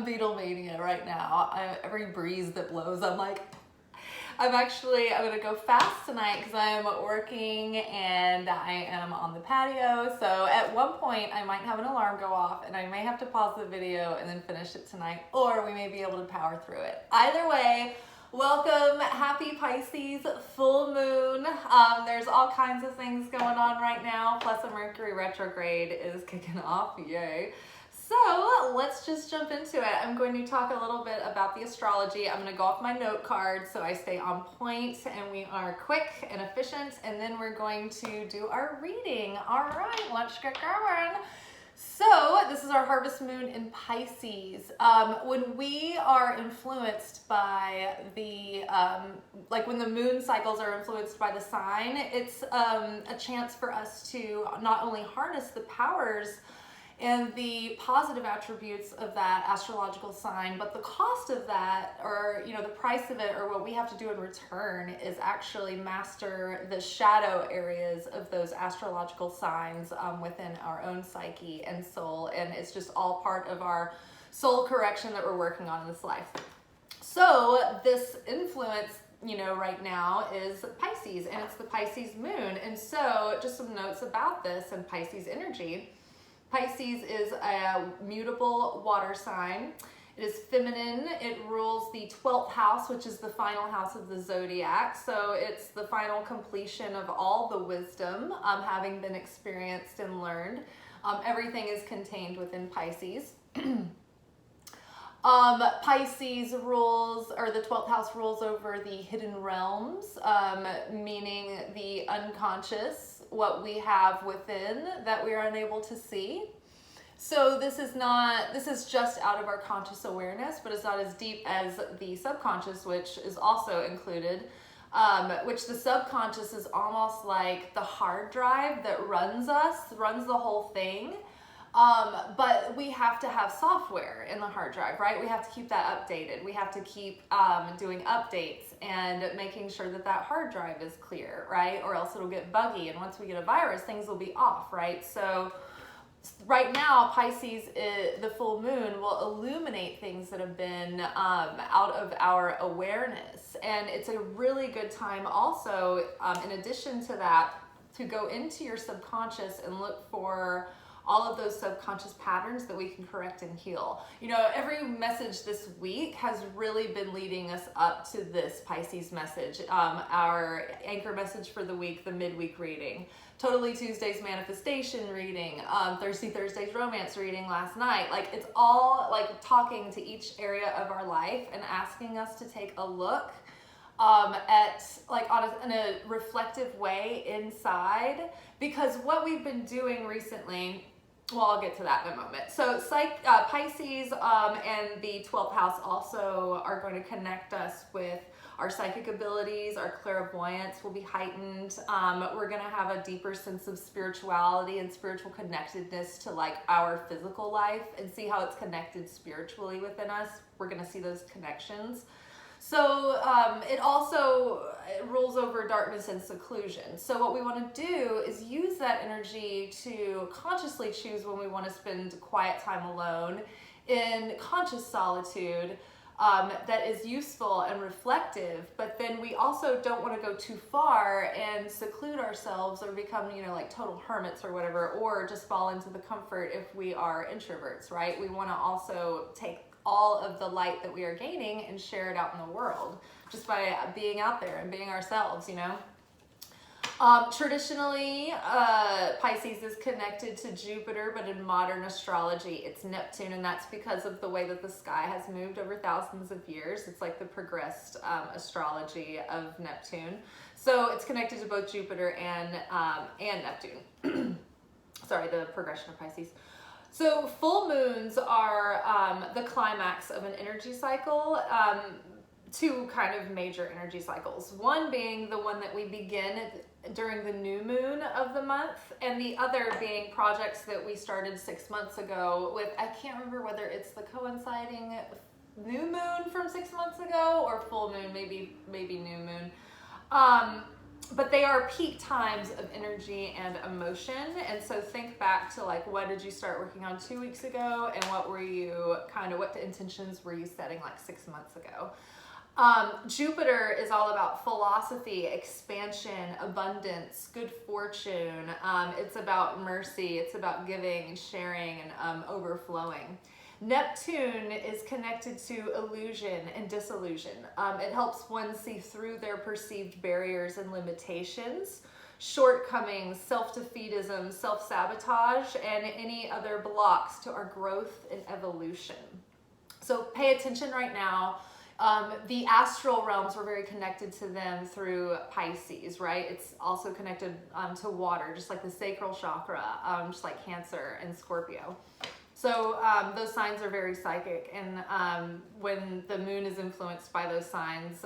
I'm Beatlemania right now. Every breeze that blows, I'm like, I'm gonna go fast tonight because I am working and I am on the patio. So at one point I might have an alarm go off and I may have to pause the video and then finish it tonight, or we may be able to power through it. Either way, welcome, happy Pisces full moon. There's all kinds of things going on right now, plus a Mercury retrograde is kicking off, yay. So let's just jump into it. I'm going to talk a little bit about the astrology. I'm going to go off my note card so I stay on point and we are quick and efficient, and then we're going to do our reading. All right, let's get going. So this is our harvest moon in Pisces. When we are influenced by the, like when the moon cycles are influenced by the sign, it's a chance for us to not only harness the powers and the positive attributes of that astrological sign, but the cost of that, or the price of it, or what we have to do in return, is actually master the shadow areas of those astrological signs within our own psyche and soul. And it's just all part of our soul correction that we're working on in this life. So this influence right now is Pisces, and it's the Pisces moon. And so just some notes about this and Pisces energy. Pisces is a mutable water sign. It is feminine. It rules the 12th house, which is the final house of the zodiac. So it's the final completion of all the wisdom having been experienced and learned. Everything is contained within Pisces. Pisces rules, or the 12th house rules over the hidden realms, meaning the unconscious, what we have within that we are unable to see. So this is just out of our conscious awareness, but it's not as deep as the subconscious, which is also included, which the subconscious is almost like the hard drive that runs the whole thing. But we have to have software in the hard drive, right? We have to keep that updated. We have to keep doing updates and making sure that that hard drive is clear, right? Or else it'll get buggy. And once we get a virus, things will be off, right? So right now, Pisces, the full moon will illuminate things that have been out of our awareness. And it's a really good time also, in addition to that, to go into your subconscious and look for all of those subconscious patterns that we can correct and heal. Every message this week has really been leading us up to this Pisces message. Our anchor message for the week, the midweek reading, Totally Tuesday's manifestation reading, Thirsty Thursday's romance reading last night. Like, it's all like talking to each area of our life and asking us to take a look at like in a reflective way inside, because what we've been doing recently, well, I'll get to that in a moment. So Pisces and the 12th house also are going to connect us with our psychic abilities. Our clairvoyance will be heightened. We're going to have a deeper sense of spirituality and spiritual connectedness to like our physical life, and see how it's connected spiritually within us. We're going to see those connections. So it also rules over darkness and seclusion. So what we want to do is use that energy to consciously choose when we want to spend quiet time alone in conscious solitude that is useful and reflective. But then we also don't want to go too far and seclude ourselves or become, like total hermits or whatever, or just fall into the comfort if we are introverts, right? We want to also take all of the light that we are gaining and share it out in the world just by being out there and being ourselves, Traditionally, Pisces is connected to Jupiter, but in modern astrology, it's Neptune, and that's because of the way that the sky has moved over thousands of years. It's like the progressed astrology of Neptune. So it's connected to both Jupiter and Neptune. Sorry, the progression of Pisces. So full moons are the climax of an energy cycle, two kind of major energy cycles. One being the one that we begin during the new moon of the month, and the other being projects that we started 6 months ago with, I can't remember whether it's the coinciding new moon from 6 months ago or full moon, maybe new moon. but they are peak times of energy and emotion. And so think back to like, what did you start working on 2 weeks ago? And what were you what intentions were you setting like 6 months ago? Jupiter is all about philosophy, expansion, abundance, good fortune. It's about mercy. It's about giving and sharing and overflowing. Neptune is connected to illusion and disillusion. It helps one see through their perceived barriers and limitations, shortcomings, self-defeatism, self-sabotage, and any other blocks to our growth and evolution. So pay attention right now. The astral realms, we're very connected to them through Pisces, right? It's also connected to water, just like the sacral chakra, just like Cancer and Scorpio. So those signs are very psychic, and when the moon is influenced by those signs,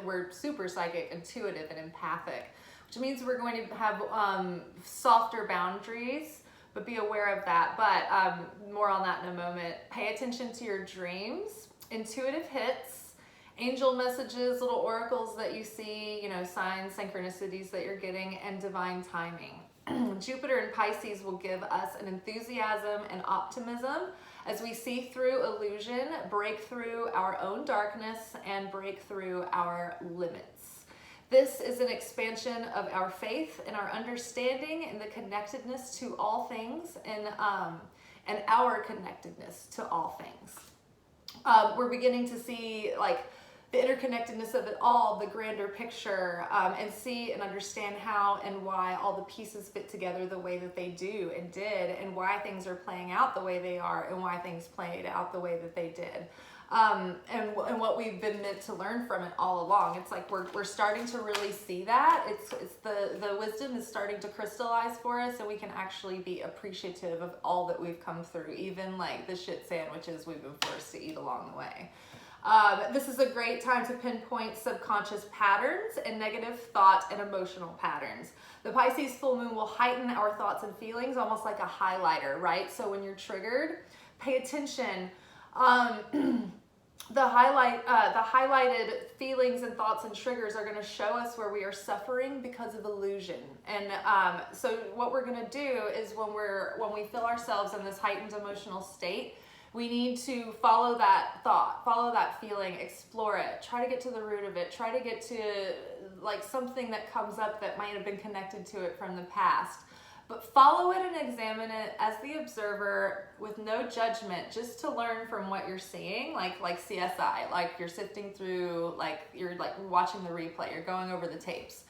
we're super psychic, intuitive, and empathic, which means we're going to have softer boundaries, but be aware of that. But more on that in a moment. Pay attention to your dreams, intuitive hits, angel messages, little oracles that you see, signs, synchronicities that you're getting, and divine timing. Jupiter and Pisces will give us an enthusiasm and optimism as we see through illusion, break through our own darkness, and break through our limits. This is an expansion of our faith and our understanding and the connectedness to all things, and our connectedness to all things. We're beginning to see the interconnectedness of it all, the grander picture, and see and understand how and why all the pieces fit together the way that they do and did, and why things are playing out the way they are, and why things played out the way that they did. And what we've been meant to learn from it all along. It's like we're starting to really see that. It's the wisdom is starting to crystallize for us, and we can actually be appreciative of all that we've come through, even like the shit sandwiches we've been forced to eat along the way. This is a great time to pinpoint subconscious patterns and negative thought and emotional patterns. The Pisces full moon will heighten our thoughts and feelings almost like a highlighter, right? So when you're triggered, pay attention. The highlighted feelings and thoughts and triggers are going to show us where we are suffering because of illusion. And so what we're going to do is when we feel ourselves in this heightened emotional state, we need to follow that thought, follow that feeling, explore it, try to get to the root of it, try to get to something that comes up that might have been connected to it from the past. But follow it and examine it as the observer with no judgment, just to learn from what you're seeing, like CSI, like you're sifting through, you're watching the replay, you're going over the tapes.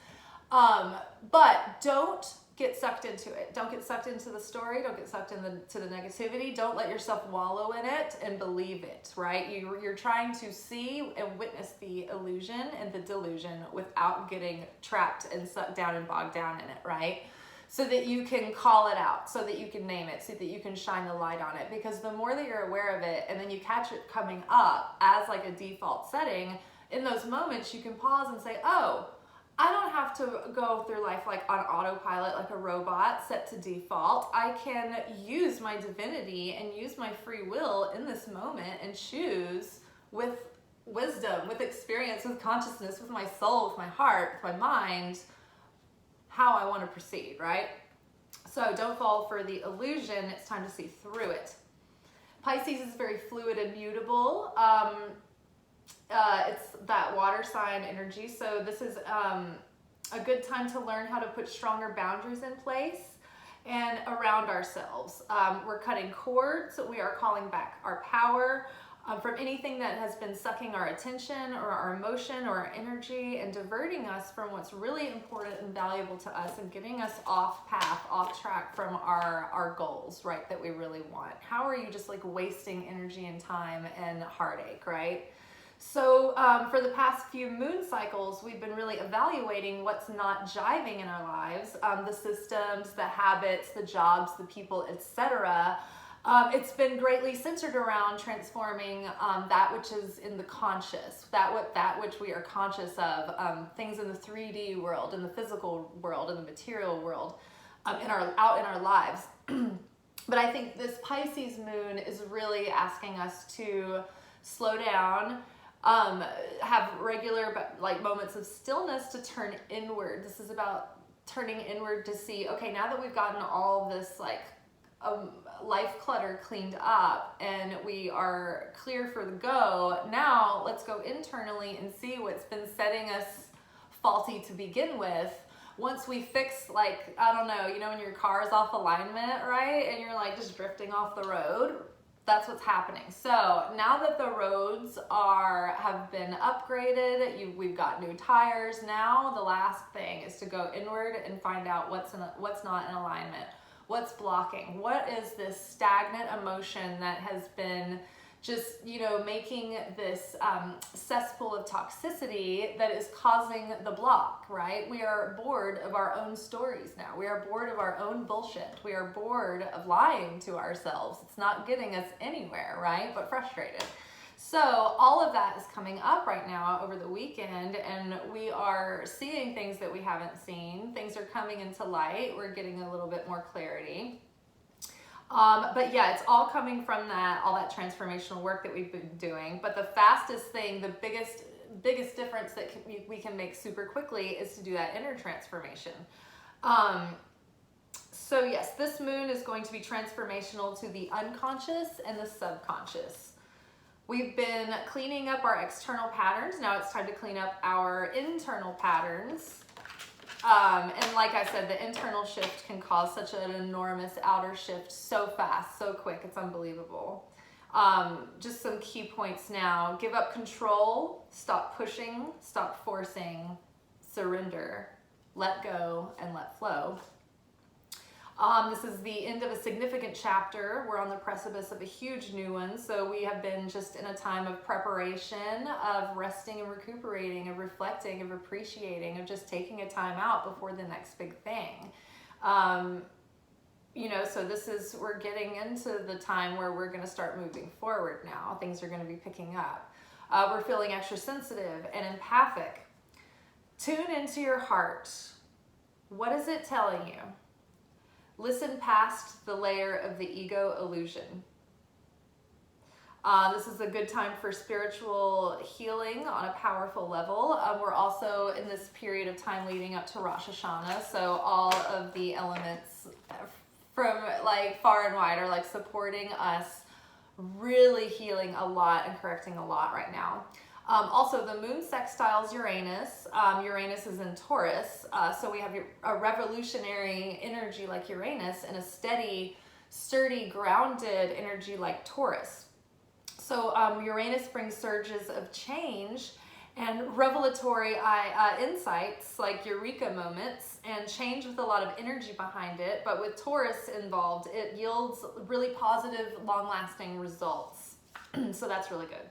But don't get sucked into it. Don't get sucked into the story. Don't get sucked into the negativity. Don't let yourself wallow in it and believe it, right? You're trying to see and witness the illusion and the delusion without getting trapped and sucked down and bogged down in it, right? So that you can call it out, so that you can name it, so that you can shine the light on it. Because the more that you're aware of it, and then you catch it coming up as a default setting, in those moments you can pause and say, oh, I don't have to go through life on autopilot like a robot set to default. I can use my divinity and use my free will in this moment and choose with wisdom, with experience, with consciousness, with my soul, with my heart, with my mind, how I want to proceed, right? So don't fall for the illusion. It's time to see through it. Pisces is very fluid and mutable. It's that water sign energy. So this is a good time to learn how to put stronger boundaries in place and around ourselves. We're cutting cords. We are calling back our power from anything that has been sucking our attention or our emotion or our energy and diverting us from what's really important and valuable to us and getting us off path, off track from our goals, right, that we really want. How are you just wasting energy and time and heartache, right? So for the past few moon cycles, we've been really evaluating what's not jiving in our lives, the systems, the habits, the jobs, the people, etc. It's been greatly centered around transforming that which is in the conscious, that which we are conscious of, things in the 3D world, in the physical world, in the material world, out in our lives. But I think this Pisces moon is really asking us to slow down, have regular like moments of stillness to turn inward. This is about turning inward to see, okay, now that we've gotten all this like life clutter cleaned up and we are clear for the go, now let's go internally and see what's been setting us faulty to begin with. Once we fix, like, I don't know, you know, when your car is off alignment, right? And you're like just drifting off the road, that's what's happening. So now that the roads have been upgraded, we've got new tires. Now the last thing is to go inward and find out what's not in alignment, what's blocking, what is this stagnant emotion that has been just, you know, making this cesspool of toxicity that is causing the block, right? We are bored of our own stories now. We are bored of our own bullshit. We are bored of lying to ourselves. It's not getting us anywhere, right? But frustrated. So all of that is coming up right now over the weekend, and we are seeing things that we haven't seen. Things are coming into light. We're getting a little bit more clarity. But yeah, it's all coming from all that transformational work that we've been doing. But the fastest thing, the biggest difference that we can make super quickly is to do that inner transformation. So yes, this moon is going to be transformational to the unconscious and the subconscious. We've been cleaning up our external patterns. Now it's time to clean up our internal patterns. And like I said, the internal shift can cause such an enormous outer shift so fast, so quick. It's unbelievable. Just some key points now. Give up control, stop pushing, stop forcing, surrender, let go, and let flow. This is the end of a significant chapter. We're on the precipice of a huge new one. So we have been just in a time of preparation, of resting and recuperating, of reflecting, of appreciating, of just taking a time out before the next big thing. You know, so we're getting into the time where we're going to start moving forward now. Things are going to be picking up. We're feeling extra sensitive and empathic. Tune into your heart. What is it telling you? Listen past the layer of the ego illusion. This is a good time for spiritual healing on a powerful level. We're also in this period of time leading up to Rosh Hashanah, so all of the elements from like far and wide are like supporting us, really healing a lot and correcting a lot right now. Also, the moon sextiles Uranus. Uranus is in Taurus, so we have a revolutionary energy like Uranus and a steady, sturdy, grounded energy like Taurus. So Uranus brings surges of change and revelatory insights like eureka moments, and change with a lot of energy behind it. But with Taurus involved, it yields really positive, long-lasting results. So that's really good.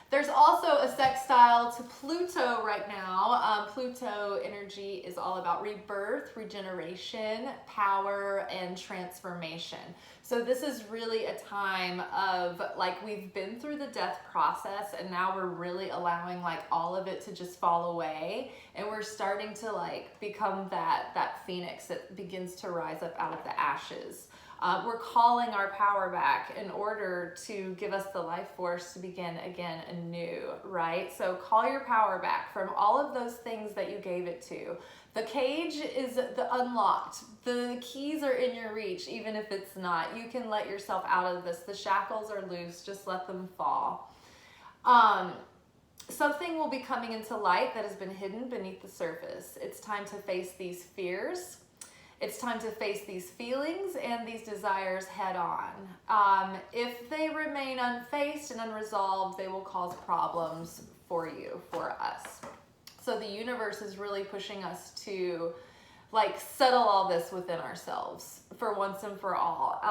There's also a sextile to Pluto right now. Pluto energy is all about rebirth, regeneration, power, and transformation. So this is really a time of like we've been through the death process, and now we're really allowing like all of it to just fall away, and we're starting to like become that phoenix that begins to rise up out of the ashes. We're calling our power back in order to give us the life force to begin again anew, right? So call your power back from all of those things that you gave it to. The cage is unlocked. The keys are in your reach, even if it's not. You can let yourself out of this. The shackles are loose. Just let them fall. Something will be coming into light that has been hidden beneath the surface. It's time to face these fears. It's time to face these feelings and these desires head on. If they remain unfaced and unresolved, they will cause problems for you, for us. So the universe is really pushing us to like settle all this within ourselves for once and for all.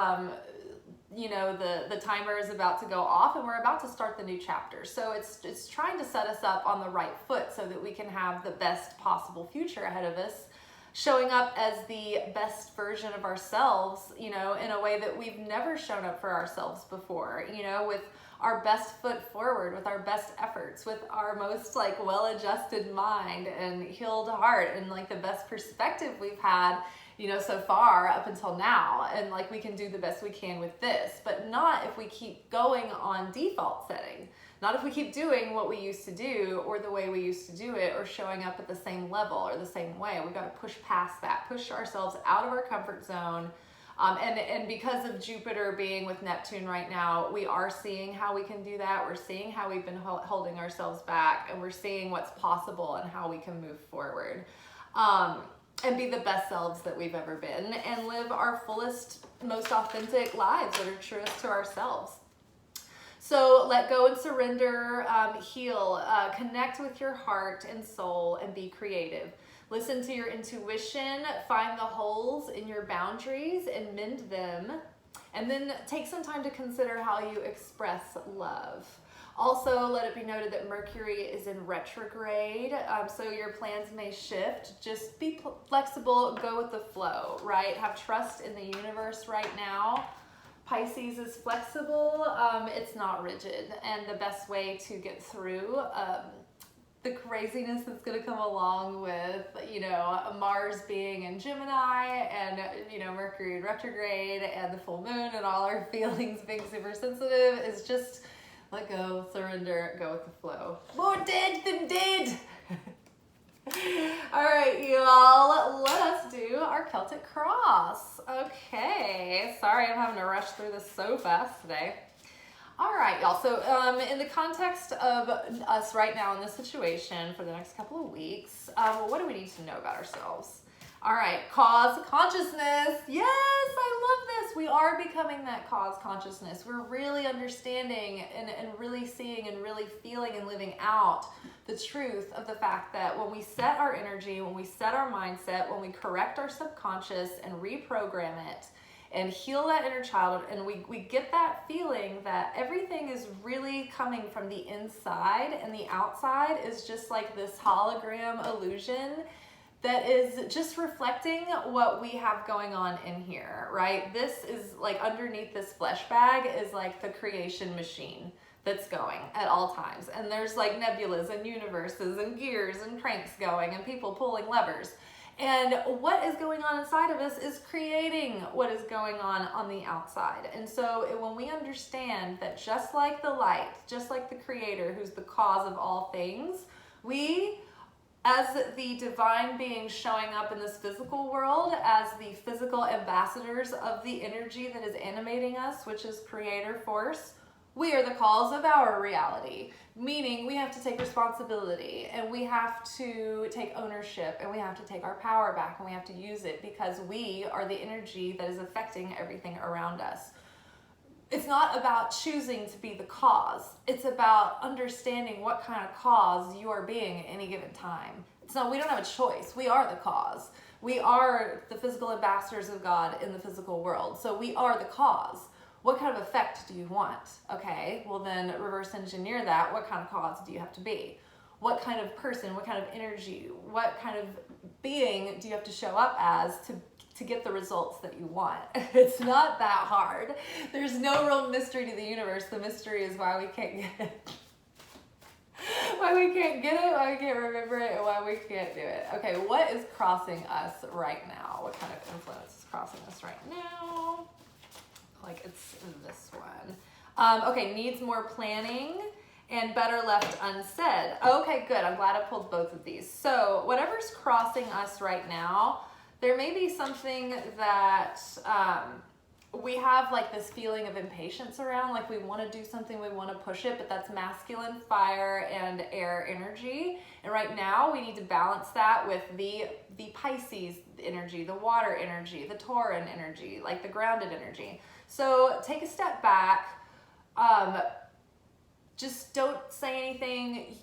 You know, the timer is about to go off and we're about to start the new chapter. So it's trying to set us up on the right foot so that we can have the best possible future ahead of us, showing up as the best version of ourselves, you know, in a way that we've never shown up for ourselves before, you know, with our best foot forward, with our best efforts, with our most like well-adjusted mind and healed heart, and like the best perspective we've had, you know, so far up until now. And like we can do the best we can with this, but not if we keep going on default setting. Not if we keep doing what we used to do or the way we used to do it or showing up at the same level or the same way. We've got to push past that, push ourselves out of our comfort zone. And because of Jupiter being with Neptune right now, we are seeing how we can do that. We're seeing how we've been holding ourselves back, and we're seeing what's possible and how we can move forward. And be the best selves that we've ever been and live our fullest, most authentic lives that are truest to ourselves. So let go and surrender, heal, connect with your heart and soul, and be creative. Listen to your intuition, find the holes in your boundaries and mend them. And then take some time to consider how you express love. Also, let it be noted that Mercury is in retrograde, so your plans may shift. Just be flexible, go with the flow, right? Have trust in the universe right now. Pisces is flexible, it's not rigid, and the best way to get through the craziness that's going to come along with, Mars being in Gemini and, Mercury in retrograde and the full moon and all our feelings being super sensitive is just let go, surrender, go with the flow. More dead than dead. All right, y'all, let us do our Celtic Cross. Okay, sorry I'm having to rush through this so fast today. All right, y'all, so in the context of us right now in this situation for the next couple of weeks, what do we need to know about ourselves? All right, cause consciousness. Yes, I love this. We are becoming that cause consciousness. We're really understanding and really seeing and really feeling and living out the truth of the fact that when we set our energy, when we set our mindset, when we correct our subconscious and reprogram it and heal that inner child, and we get that feeling that everything is really coming from the inside and the outside is just like this hologram illusion that is just reflecting what we have going on in here, right? This is like underneath this flesh bag is like the creation machine that's going at all times. And there's like nebulas and universes and gears and cranks going and people pulling levers. And what is going on inside of us is creating what is going on the outside. And so when we understand that just like the light, just like the creator who's the cause of all things, we as the divine beings showing up in this physical world, as the physical ambassadors of the energy that is animating us, which is creator force, we are the cause of our reality. Meaning we have to take responsibility and we have to take ownership and we have to take our power back and we have to use it because we are the energy that is affecting everything around us. It's not about choosing to be the cause. It's about understanding what kind of cause you are being at any given time. So we don't have a choice. We are the cause. We are the physical ambassadors of God in the physical world. So we are the cause. What kind of effect do you want? Okay, well then reverse engineer that. What kind of cause do you have to be? What kind of person, what kind of energy, what kind of being do you have to show up as to get the results that you want? It's not that hard. There's no real mystery to the universe. The mystery is why we can't get it. Why we can't get it, why we can't remember it, and why we can't do it. Okay, what is crossing us right now? What kind of influence is crossing us right now? Like it's this one. Okay, needs more planning and better left unsaid. Okay, good. I'm glad I pulled both of these. So whatever's crossing us right now, there may be something that we have like this feeling of impatience around, like we want to do something, we want to push it, but that's masculine fire and air energy. And right now we need to balance that with the Pisces energy, the water energy, the Tauran energy, like the grounded energy. So take a step back. Just don't say anything.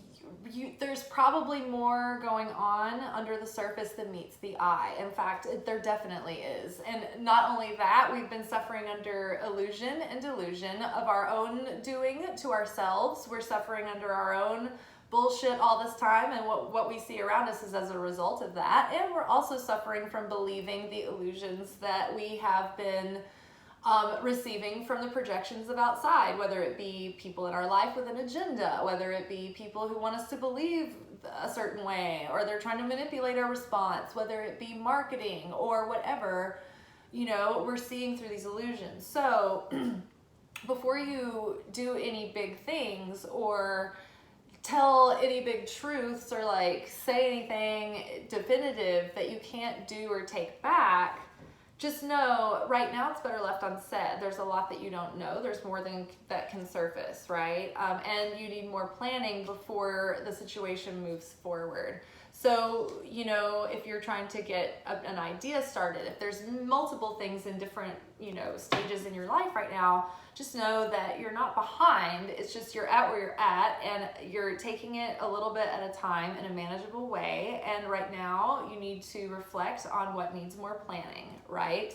There's probably more going on under the surface than meets the eye. In fact, there definitely is. And not only that, we've been suffering under illusion and delusion of our own doing to ourselves. We're suffering under our own bullshit all this time, and what we see around us is as a result of that. And we're also suffering from believing the illusions that we have been receiving from the projections of outside, whether it be people in our life with an agenda, whether it be people who want us to believe a certain way, or they're trying to manipulate our response, whether it be marketing or whatever, we're seeing through these illusions. So before you do any big things or tell any big truths or like say anything definitive that you can't do or take back, just know right now it's better left unsaid. There's a lot that you don't know. There's more than that can surface, right? And you need more planning before the situation moves forward. So, you know, if you're trying to get an idea started, if there's multiple things in different, you know, stages in your life right now, just know that you're not behind. It's just you're at where you're at and you're taking it a little bit at a time in a manageable way. And right now you need to reflect on what needs more planning, right?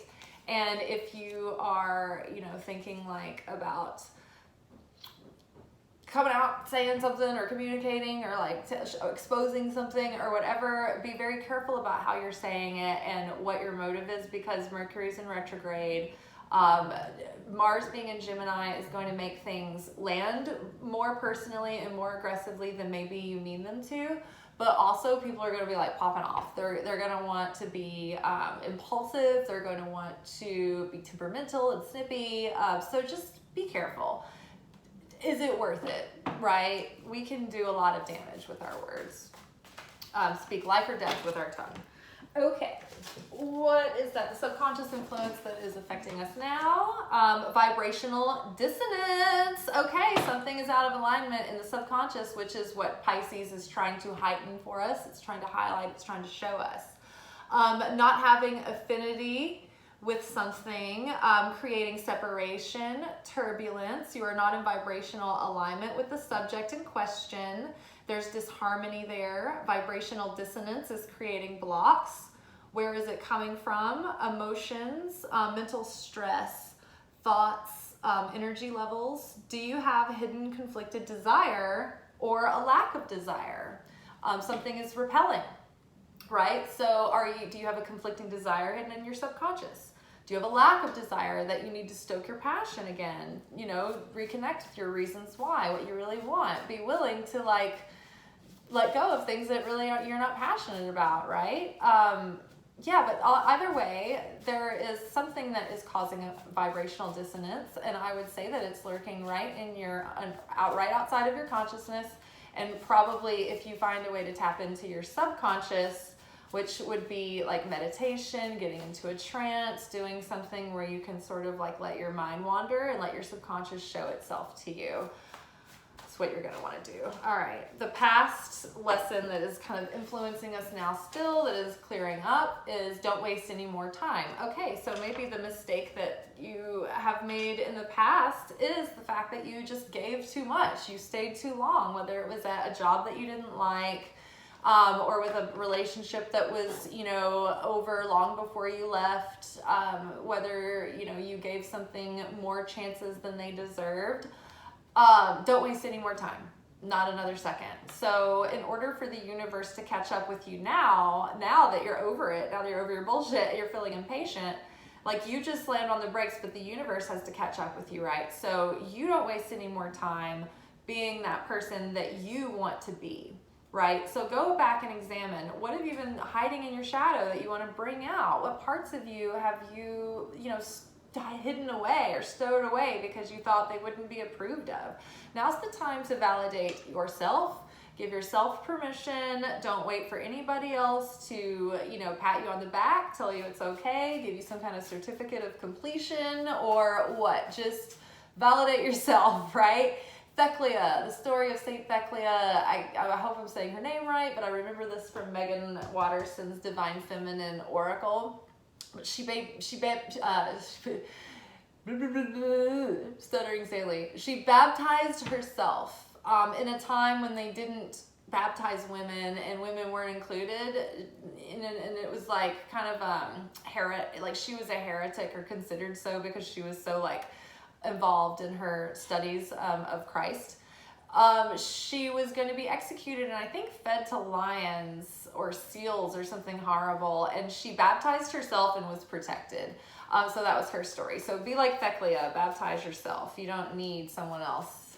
And if you are, you know, thinking like about coming out, saying something or communicating or like exposing something or whatever, be very careful about how you're saying it and what your motive is, because Mercury's in retrograde. Mars being in Gemini is going to make things land more personally and more aggressively than maybe you mean them to. But also people are going to be like popping off. They're going to want to be impulsive. They're going to want to be temperamental and snippy. So just be careful. Is it worth it, right? We can do a lot of damage with our words. Speak life or death with our tongue. Okay, what is that? The subconscious influence that is affecting us now. Vibrational dissonance. Okay, something is out of alignment in the subconscious, which is what Pisces is trying to heighten for us. It's trying to highlight, it's trying to show us. Not having affinity with something, creating separation, turbulence. You are not in vibrational alignment with the subject in question. There's disharmony there. Vibrational dissonance is creating blocks. Where is it coming from? Emotions, mental stress, thoughts, energy levels. Do you have hidden conflicted desire or a lack of desire? Something is repelling, right? So do you have a conflicting desire hidden in your subconscious? Do you have a lack of desire that you need to stoke your passion again? You know, reconnect with your reasons why, what you really want. Be willing to like let go of things that really you're not passionate about, right? Yeah, but either way, there is something that is causing a vibrational dissonance, and I would say that it's lurking right in your right outside of your consciousness, and probably if you find a way to tap into your subconscious, which would be like meditation, getting into a trance, doing something where you can sort of like let your mind wander and let your subconscious show itself to you. That's what you're going to want to do. All right. The past lesson that is kind of influencing us now still, that is clearing up, is don't waste any more time. Okay, so maybe the mistake that you have made in the past is the fact that you just gave too much. You stayed too long, whether it was at a job that you didn't like, or with a relationship that was, you know, over long before you left, whether, you know, you gave something more chances than they deserved. Don't waste any more time, not another second. So in order for the universe to catch up with you now that you're over it, now that you're over your bullshit, you're feeling impatient, like you just slammed on the brakes, but the universe has to catch up with you, right? So you don't waste any more time being that person that you want to be. Right? So go back and examine, what have you been hiding in your shadow that you want to bring out? What parts of you have you, you know, hidden away or stowed away because you thought they wouldn't be approved of? Now's the time to validate yourself. Give yourself permission. Don't wait for anybody else to, you know, pat you on the back, tell you it's okay, give you some kind of certificate of completion or what. Just validate yourself, right? Thecla, the story of Saint Thecla. I hope I'm saying her name right, but I remember this from Megan Watterson's Divine Feminine Oracle. Stuttering Sally. She baptized herself in a time when they didn't baptize women and women weren't included, and it was like kind of like she was a heretic or considered so because she was so like involved in her studies of Christ. She was going to be executed and I think fed to lions or seals or something horrible, and she baptized herself and was protected. So that was her story. So be like Thecla, baptize yourself. You don't need someone else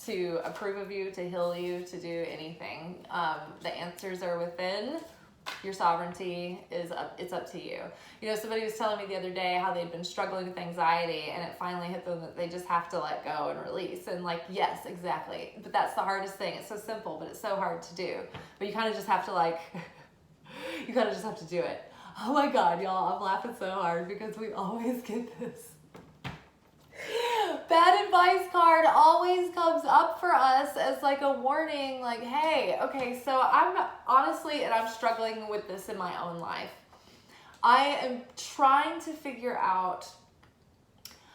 to approve of you, to heal you, to do anything. The answers are within. Your sovereignty is up, it's up to you. You know, somebody was telling me the other day how they'd been struggling with anxiety, and it finally hit them that they just have to let go and release. And like, yes, exactly. But that's the hardest thing. It's so simple, but it's so hard to do. But you kind of just have to like, you kind of just have to do it. Oh my God, y'all, I'm laughing so hard because we always get this. Bad advice card always comes up for us as like a warning, like, hey, okay, so I'm honestly, and I'm struggling with this in my own life. I am trying to figure out,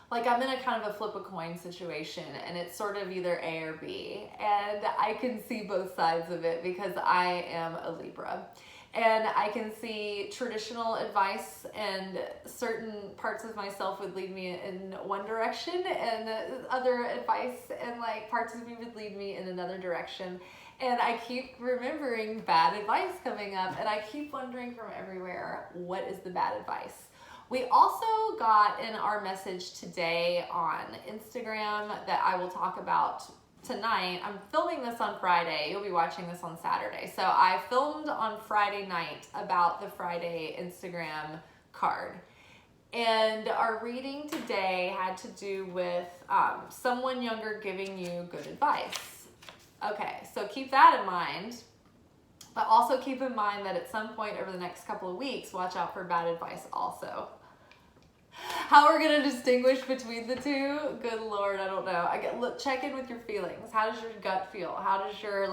like, I'm in a kind of a flip a coin situation, and it's sort of either A or B, and I can see both sides of it because I am a Libra. And I can see traditional advice, and certain parts of myself would lead me in one direction, and other advice and like parts of me would lead me in another direction. And I keep remembering bad advice coming up, and I keep wondering from everywhere, what is the bad advice? We also got in our message today on Instagram that I will talk about tonight. I'm filming this on Friday. You'll be watching this on Saturday. So I filmed on Friday night about the Friday Instagram card. And our reading today had to do with someone younger giving you good advice. Okay, so keep that in mind. But also keep in mind that at some point over the next couple of weeks, watch out for bad advice also. How we're gonna distinguish between the two, good Lord, I don't know. Check in with your feelings. How does your gut feel? How does your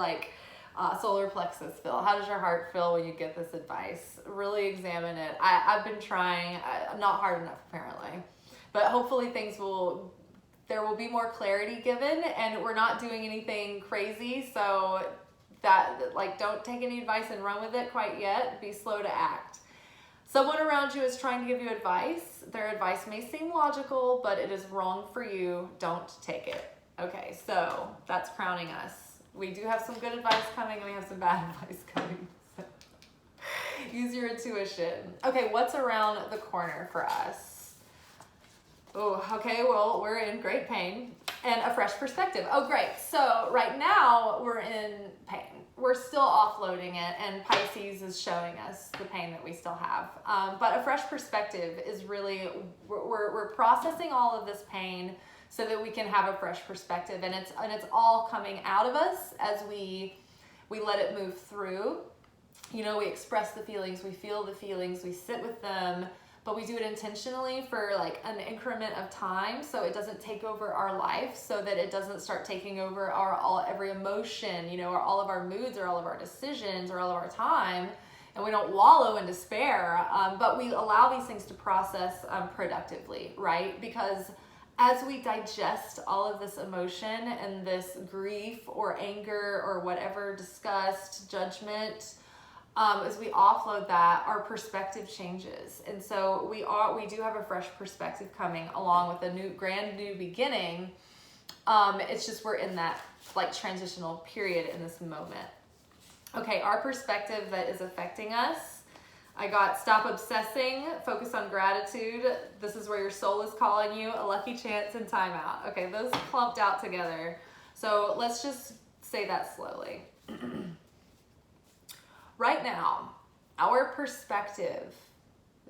solar plexus feel? How does your heart feel when you get this advice? Really examine it. I've been trying, not hard enough apparently, but hopefully there will be more clarity given, and we're not doing anything crazy, so that don't take any advice and run with it quite yet. Be slow to act. Someone around you is trying to give you advice. Their advice may seem logical, but it is wrong for you. Don't take it. Okay, so that's crowning us. We do have some good advice coming, and we have some bad advice coming. So use your intuition. Okay, what's around the corner for us? Oh, okay, well, we're in great pain and a fresh perspective. Oh, great. So right now we're in pain. We're still offloading it, and Pisces is showing us the pain that we still have. But a fresh perspective is really, we're processing all of this pain so that we can have a fresh perspective, and it's all coming out of us as we let it move through. You know, we express the feelings, we feel the feelings, we sit with them, but we do it intentionally for like an increment of time, so it doesn't take over our life, so that it doesn't start taking over every emotion, you know, or all of our moods, or all of our decisions, or all of our time, and we don't wallow in despair, but we allow these things to process productively, right? Because as we digest all of this emotion and this grief or anger or whatever, disgust, judgment, as we offload that, our perspective changes. And so we do have a fresh perspective coming along with a brand new beginning. It's just we're in that like transitional period in this moment. Okay, our perspective that is affecting us. I got stop obsessing, focus on gratitude. This is where your soul is calling you, a lucky chance, and timeout. Okay, those clumped out together. So let's just say that slowly. Right now, our perspective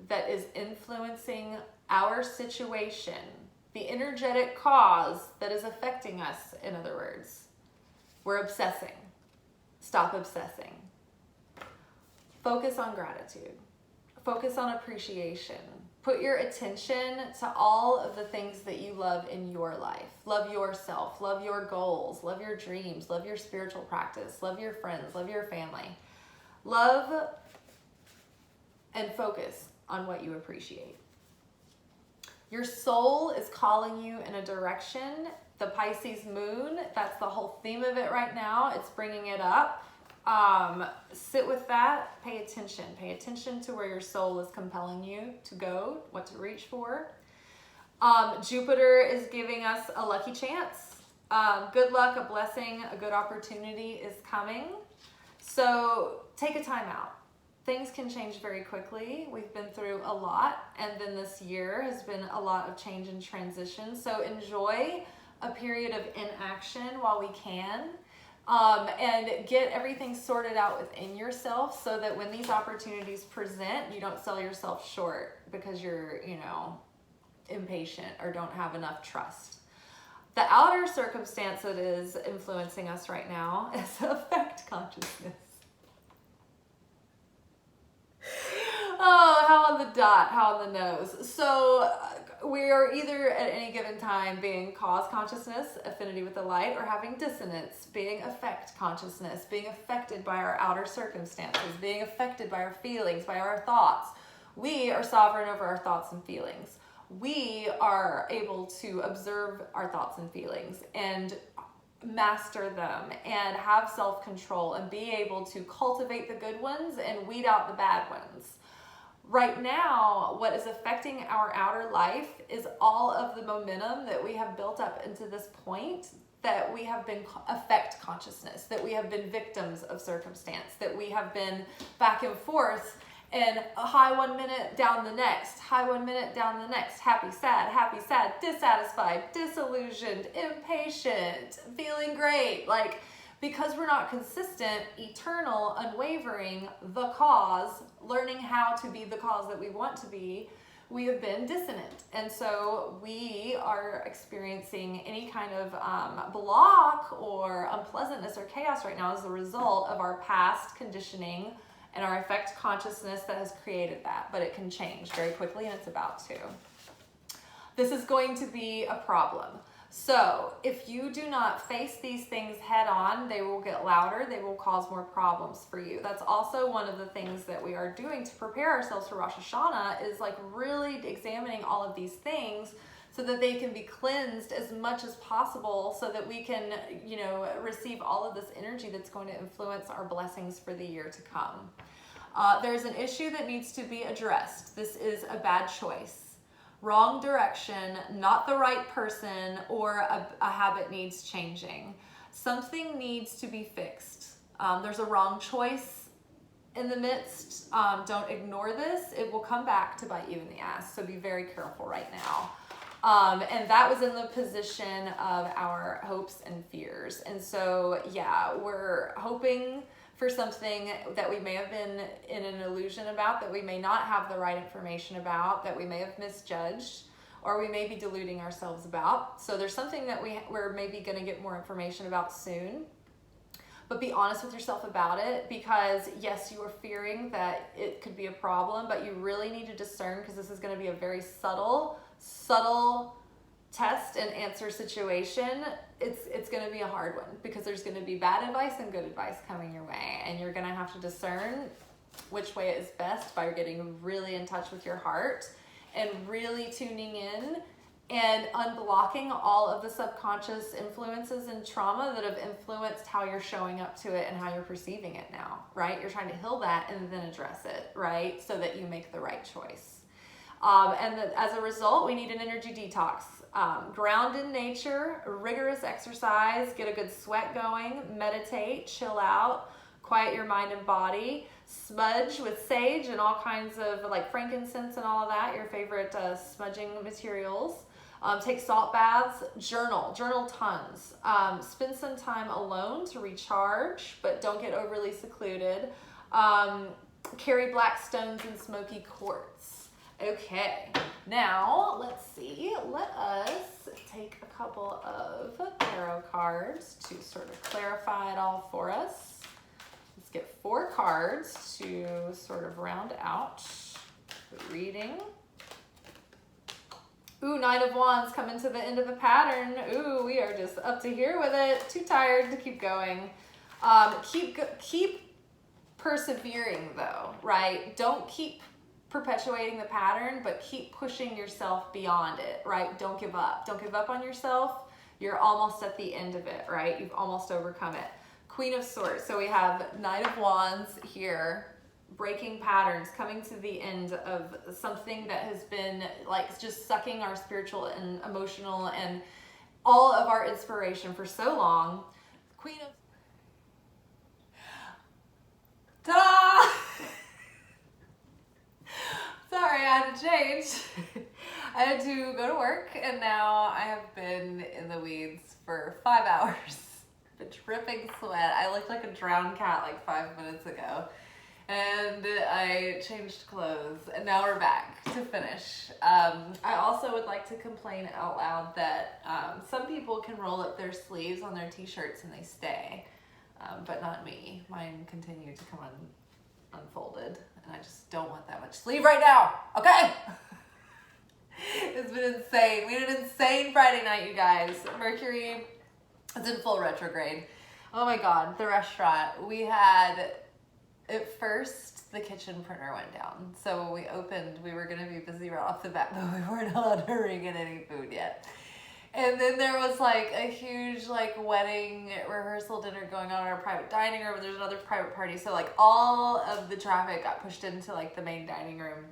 that is influencing our situation, the energetic cause that is affecting us, in other words, we're obsessing. Stop obsessing. Focus on gratitude. Focus on appreciation. Put your attention to all of the things that you love in your life. Love yourself, love your goals, love your dreams, love your spiritual practice, love your friends, love your family. Love and focus on what you appreciate. Your soul is calling you in a direction. The Pisces moon, that's the whole theme of it right now. It's bringing it up. Sit with that. Pay attention. Pay attention to where your soul is compelling you to go, what to reach for. Jupiter is giving us a lucky chance. Good luck, a blessing, a good opportunity is coming. So take a time out. Things can change very quickly. We've been through a lot, and then this year has been a lot of change and transition. So enjoy a period of inaction while we can. and get everything sorted out within yourself so that when these opportunities present, you don't sell yourself short because you're, you know, impatient or don't have enough trust. The outer circumstance that is influencing us right now is affect consciousness. Oh, how on the dot, how on the nose. So we are either at any given time being cause consciousness, affinity with the light, or having dissonance, being affect consciousness, being affected by our outer circumstances, being affected by our feelings, by our thoughts. We are sovereign over our thoughts and feelings. We are able to observe our thoughts and feelings and master them and have self-control and be able to cultivate the good ones and weed out the bad ones. Right now, what is affecting our outer life is all of the momentum that we have built up into this point, that we have been affect consciousness, that we have been victims of circumstance, that we have been back and forth and a high 1 minute, down the next, high 1 minute, down the next, happy, sad, dissatisfied, disillusioned, impatient, feeling great. Like, because we're not consistent, eternal, unwavering, the cause, learning how to be the cause that we want to be, we have been dissonant. And so we are experiencing any kind of block or unpleasantness or chaos right now as a result of our past conditioning and our affect consciousness that has created that. But it can change very quickly, and it's about to. This is going to be a problem. So if you do not face these things head on, they will get louder, they will cause more problems for you. That's also one of the things that we are doing to prepare ourselves for Rosh Hashanah, is like really examining all of these things so that they can be cleansed as much as possible, so that we can, you know, receive all of this energy that's going to influence our blessings for the year to come. There's an issue that needs to be addressed. This is a bad choice. Wrong direction, not the right person, or a habit needs changing. Something needs to be fixed. There's a wrong choice in the midst. Don't ignore this. It will come back to bite you in the ass, so be very careful right now. And that was in the position of our hopes and fears. And so, yeah, we're hoping for something that we may have been in an illusion about, that we may not have the right information about, that we may have misjudged, or we may be deluding ourselves about. So there's something that we're maybe going to get more information about soon. But be honest with yourself about it, because yes, you are fearing that it could be a problem, but you really need to discern, because this is going to be a very subtle test and answer situation. It's going to be a hard one, because there's going to be bad advice and good advice coming your way, and you're going to have to discern which way is best by getting really in touch with your heart and really tuning in and unblocking all of the subconscious influences and trauma that have influenced how you're showing up to it and how you're perceiving it now, right? You're trying to heal that and then address it, right? So that you make the right choice. As a result, we need an energy detox. Ground in nature, rigorous exercise, get a good sweat going, meditate, chill out, quiet your mind and body, smudge with sage and all kinds of like frankincense and all of that, your favorite smudging materials. Take salt baths, journal tons. Spend some time alone to recharge, but don't get overly secluded. Carry black stones and smoky quartz. Okay, now let's see. Let us take a couple of tarot cards to sort of clarify it all for us. Let's get 4 cards to sort of round out the reading. Ooh, Nine of Wands coming to the end of the pattern. Ooh, we are just up to here with it. Too tired to keep going. Keep persevering though, right? Don't keep perpetuating the pattern, but keep pushing yourself beyond it, right? Don't give up. Don't give up on yourself. You're almost at the end of it, right? You've almost overcome it. Queen of Swords. So we have Knight of Wands here, breaking patterns, coming to the end of something that has been like just sucking our spiritual and emotional and all of our inspiration for so long. Queen of... Ta-da! Sorry, I had to change. I had to go to work, and now I have been in the weeds for 5 hours. been dripping sweat. I looked like a drowned cat like 5 minutes ago. And I changed clothes, and now we're back to finish. I also would like to complain out loud that some people can roll up their sleeves on their t-shirts and they stay, but not me. Mine continue to come unfolded, and I just don't want that much sleeve right now, okay? It's been insane. We had an insane Friday night, you guys. Mercury is in full retrograde. Oh my God, the restaurant. We had... At first, the kitchen printer went down. So when we opened, we were going to be busy right off the bat, but we weren't allowed to ring in any food yet. And then there was like a huge like wedding rehearsal dinner going on in our private dining room. And there's another private party. So like all of the traffic got pushed into like the main dining room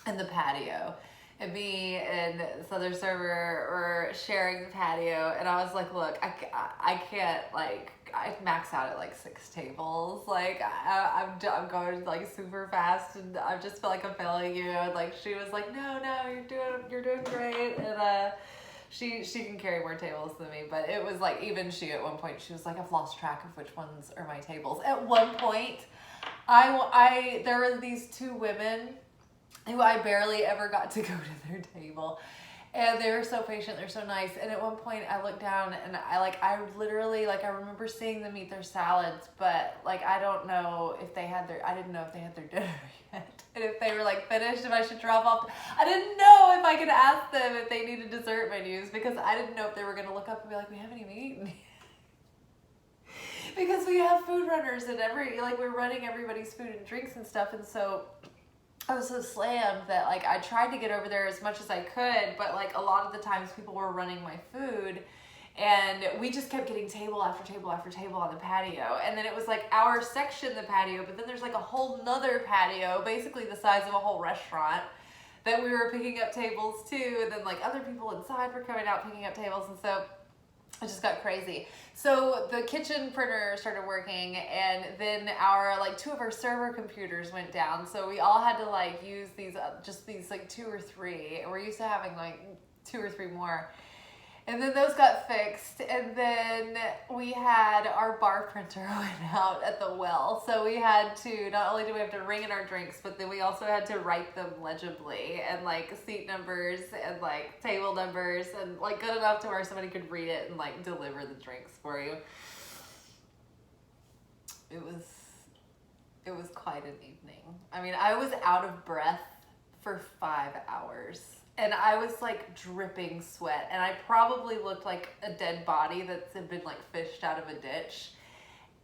and the patio. And me and this other server were sharing the patio. And I was like, look, I can't like... I max out at like 6 tables. Like I'm going like super fast, and I just feel like I'm failing you. And like she was like, no, you're doing great. And she can carry more tables than me. But it was like even she at one point she was like, I've lost track of which ones are my tables. At one point, there were these 2 women who I barely ever got to go to their table. And they were so patient, they're so nice. And at one point I looked down and I literally, like, I remember seeing them eat their salads, but like, I didn't know if they had their dinner yet. And if they were like finished, if I should drop off. I didn't know if I could ask them if they needed dessert menus, because I didn't know if they were going to look up and be like, we haven't even eaten. Because we have food runners and we're running everybody's food and drinks and stuff. And so I was so slammed that like I tried to get over there as much as I could, but like a lot of the times people were running my food, and we just kept getting table after table after table on the patio. And then it was like our section, the patio, but then there's like a whole nother patio, basically the size of a whole restaurant, that we were picking up tables too. And then like other people inside were coming out picking up tables, and so it just got crazy. So the kitchen printer started working, and then our 2 of our server computers went down. So we all had to like use these just these like 2 or 3, and we're used to having like 2 or 3 more. And then those got fixed, and then we had our bar printer went out at the well. So we had to, not only do we have to ring in our drinks, but then we also had to write them legibly, and like seat numbers and like table numbers, and like good enough to where somebody could read it and like deliver the drinks for you. It was quite an evening. I mean, I was out of breath for 5 hours. And I was like dripping sweat, and I probably looked like a dead body that's been like fished out of a ditch.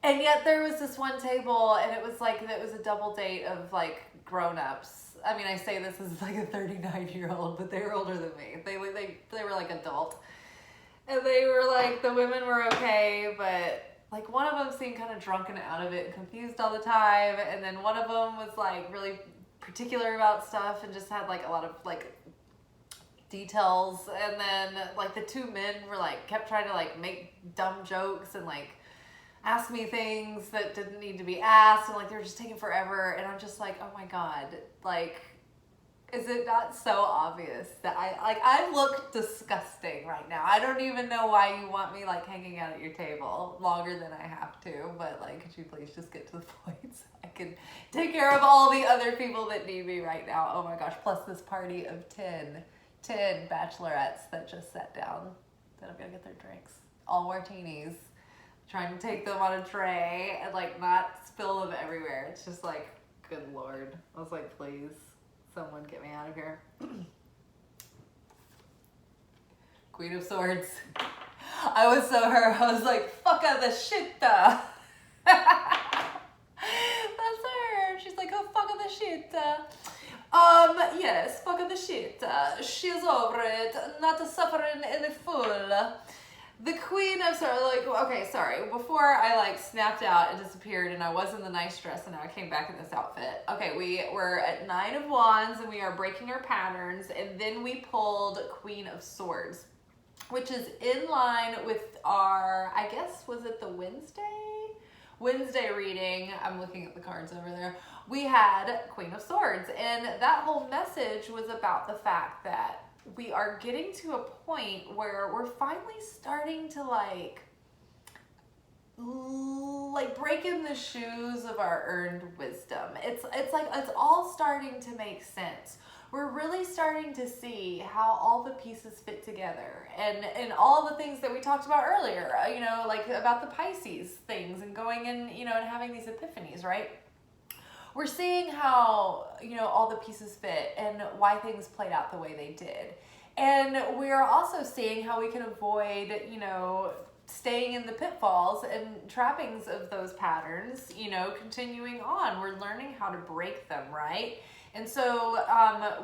And yet there was this one table, and it was a double date of like grown-ups. I mean, I say this as like a 39-year-old, but they were older than me. They were like adult. And they were like, the women were okay, but like one of them seemed kind of drunk and out of it and confused all the time. And then one of them was like really particular about stuff and just had like a lot of like details. And then like the 2 men were like kept trying to like make dumb jokes and like ask me things that didn't need to be asked, and like they were just taking forever. And I'm just like, oh my God, like, is it not so obvious that I look disgusting right now? I don't even know why you want me like hanging out at your table longer than I have to, but like, could you please just get to the point so I can take care of all the other people that need me right now? Oh my gosh, plus this party of 10 bachelorettes that just sat down that I'm gonna get their drinks, all martinis, trying to take them on a tray and like not spill them everywhere. It's just like, good Lord. I was like, please, someone get me out of here. Queen of Swords. I was so her. I was like, fuck out the shit. That's her. She's like, oh, fuck out the shit. Yes, fuck the shit. She's over it, not suffering any fool. The Queen of Swords, like, okay, sorry. Before I like snapped out and disappeared, and I was in the nice dress, and now I came back in this outfit. Okay, we were at 9 of Wands, and we are breaking our patterns, and then we pulled Queen of Swords, which is in line with our, I guess, was it the Wednesday reading? I'm looking at the cards over there. We had Queen of Swords, and that whole message was about the fact that we are getting to a point where we're finally starting to like like breaking the shoes of our earned wisdom. It's like it's all starting to make sense. We're really starting to see how all the pieces fit together, and all the things that we talked about earlier, you know, like about the Pisces things and going in, you know, and having these epiphanies, right? We're seeing how, you know, all the pieces fit and why things played out the way they did. And we're also seeing how we can avoid, you know, staying in the pitfalls and trappings of those patterns, you know, continuing on. We're learning how to break them, right? And so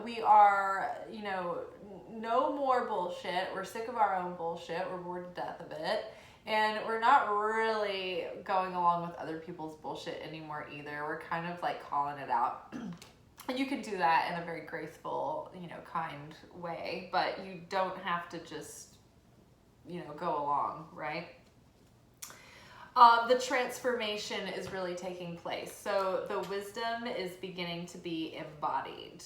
we are, you know, no more bullshit. We're sick of our own bullshit. We're bored to death of it. And we're not really going along with other people's bullshit anymore either. We're kind of like calling it out. And you can do that in a very graceful, you know, kind way, but you don't have to just, you know, go along, right? The transformation is really taking place. So the wisdom is beginning to be embodied.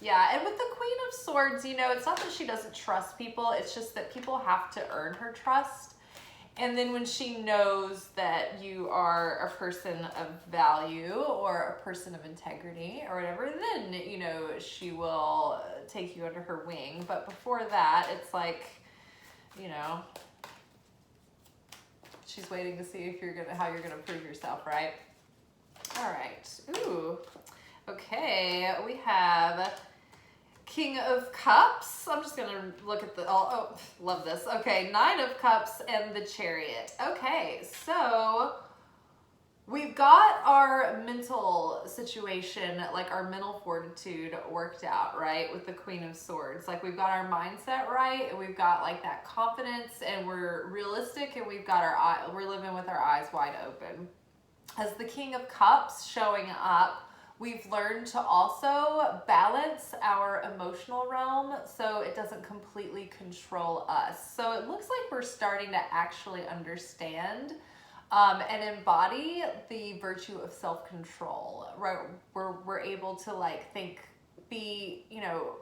Yeah, and with the Queen of Swords, you know, it's not that she doesn't trust people. It's just that people have to earn her trust. And then when she knows that you are a person of value or a person of integrity or whatever, then, you know, she will take you under her wing. But before that, it's like, you know, she's waiting to see if you're gonna, how you're gonna prove yourself, right? All right. Ooh. Okay, we have King of Cups. I'm just gonna look at the, oh, love this. Okay, Nine of Cups and the Chariot. Okay, so we've got our mental situation, like our mental fortitude worked out, right? With the Queen of Swords. Like we've got our mindset right, and we've got like that confidence, and we're realistic, and we've got we're living with our eyes wide open. As the King of Cups showing up, we've learned to also balance our emotional realm so it doesn't completely control us. So it looks like we're starting to actually understand and embody the virtue of self-control, right? We're able to like be, you know,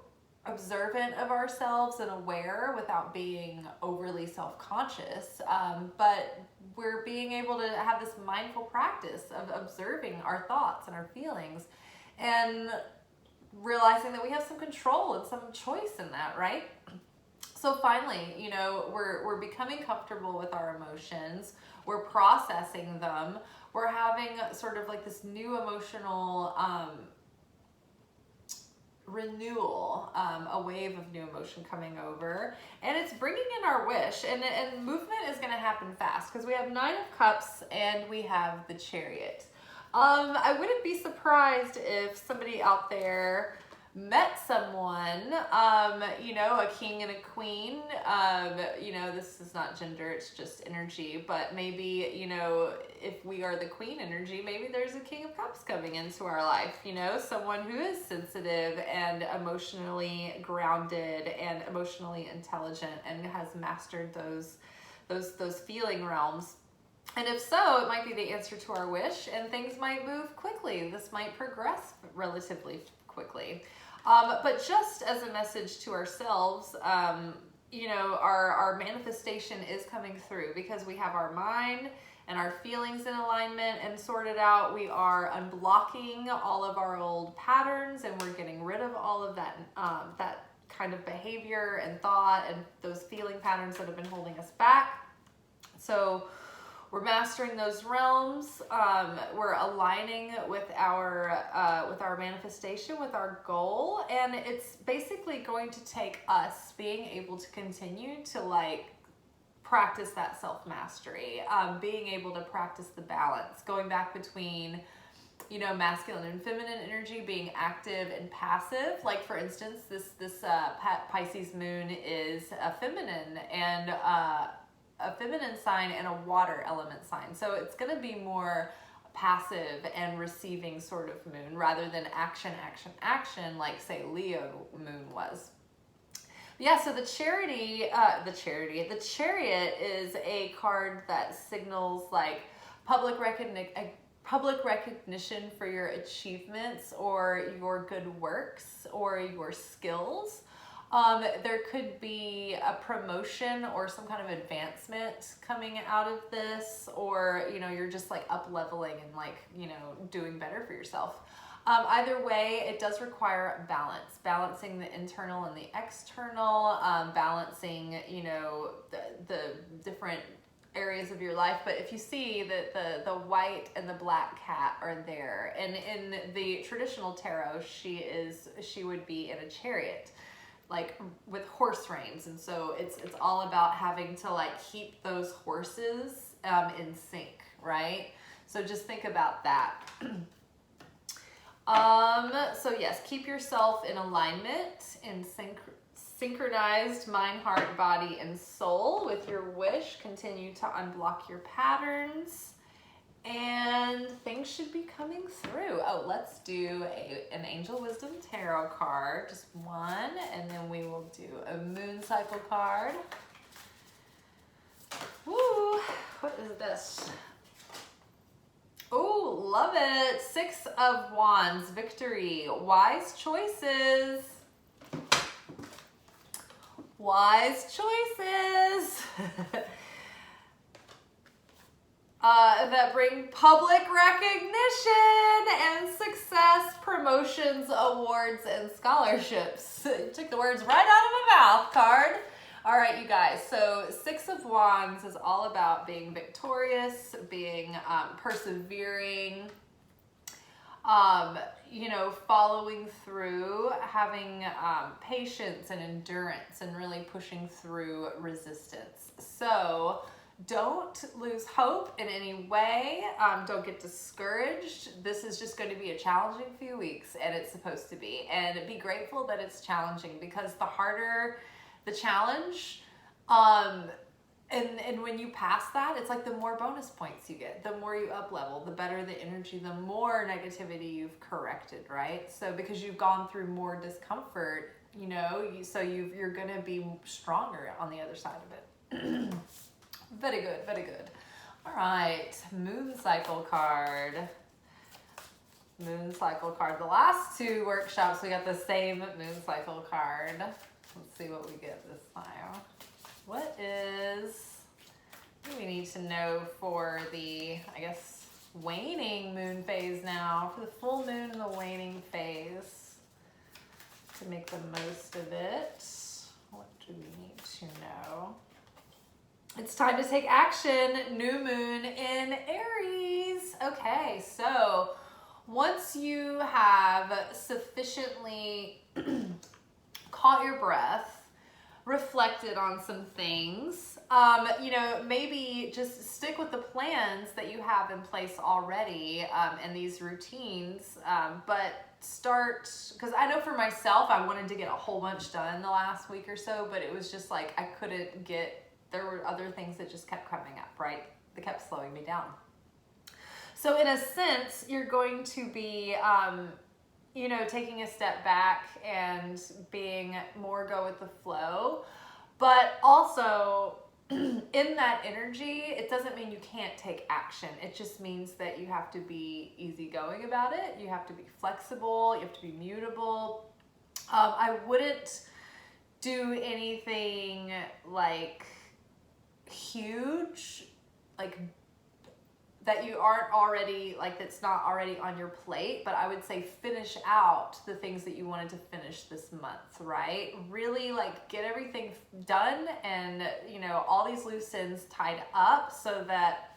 observant of ourselves and aware without being overly self-conscious, but we're being able to have this mindful practice of observing our thoughts and our feelings and realizing that we have some control and some choice in that, right? So finally, you know, we're becoming comfortable with our emotions, we're processing them, we're having sort of like this new emotional renewal, a wave of new emotion coming over, and it's bringing in our wish, and movement is going to happen fast because we have Nine of Cups and we have the Chariot. I wouldn't be surprised if somebody out there met someone, you know, a king and a queen, you know, this is not gender, it's just energy, but maybe, you know, if we are the queen energy, maybe there's a King of Cups coming into our life, you know, someone who is sensitive and emotionally grounded and emotionally intelligent and has mastered those feeling realms. And if so, it might be the answer to our wish, and things might move quickly. This might progress relatively quickly. But just as a message to ourselves, you know, our manifestation is coming through because we have our mind and our feelings in alignment and sorted out. We are unblocking all of our old patterns, and we're getting rid of all of that, that kind of behavior and thought and those feeling patterns that have been holding us back. So we're mastering those realms. We're aligning with our manifestation, with our goal, and it's basically going to take us being able to continue to like practice that self-mastery, being able to practice the balance, going back between, you know, masculine and feminine energy, being active and passive. Like for instance, this Pisces moon is a feminine and a feminine sign and a water element sign. So it's going to be more passive and receiving sort of moon rather than action, action, action like say Leo moon was. Yeah, so the Chariot is a card that signals like public recognition for your achievements or your good works or your skills. There could be a promotion or some kind of advancement coming out of this, or, you know, you're just like up leveling and like, you know, doing better for yourself. Either way, it does require balance, balancing the internal and the external, balancing, you know, the different areas of your life. But if you see that the white and the black cat are there, and in the traditional tarot, she would be in a chariot, like with horse reins, and so it's all about having to like keep those horses in sync, right? So just think about that. So yes, keep yourself in alignment, in synchronized mind, heart, body, and soul with your wish. Continue to unblock your patterns, and things should be coming through. Oh, let's do an Angel Wisdom Tarot card, just one, and then we will do a moon cycle card. Woo, what is this? Oh, love it. 6 of Wands, victory, wise choices. Wise choices. That bring public recognition and success, promotions, awards, and scholarships. You took the words right out of my mouth, card. All right, you guys, so 6 of Wands is all about being victorious, being persevering, you know, following through, having patience and endurance, and really pushing through resistance. So don't lose hope in any way. Don't get discouraged. This is just going to be a challenging few weeks, and it's supposed to be. And be grateful that it's challenging, because the harder the challenge, and when you pass that, it's like the more bonus points you get, the more you up level, the better the energy, the more negativity you've corrected, right? So because you've gone through more discomfort, you know, you're gonna be stronger on the other side of it. Very good, very good. All right, moon cycle card. Moon cycle card. The last 2 workshops, we got the same moon cycle card. Let's see what we get this time. What do we need to know for the, I guess, waning moon phase now? For the full moon and the waning phase, to make the most of it. What do we need to know? It's time to take action. New moon in Aries. Okay, so once you have sufficiently caught your breath, reflected on some things, you know, maybe just stick with the plans that you have in place already, and these routines, but start, because I know for myself, I wanted to get a whole bunch done the last week or so, but it was just like I couldn't get, there were other things that just kept coming up, right? That kept slowing me down. So in a sense, you're going to be you know, taking a step back and being more go with the flow, but also in that energy, it doesn't mean you can't take action. It just means that you have to be easygoing about it. You have to be flexible. You have to be mutable. I wouldn't do anything like huge, like that you aren't already, like that's not already on your plate, but I would say finish out the things that you wanted to finish this month, right? Really like get everything done and, you know, all these loose ends tied up so that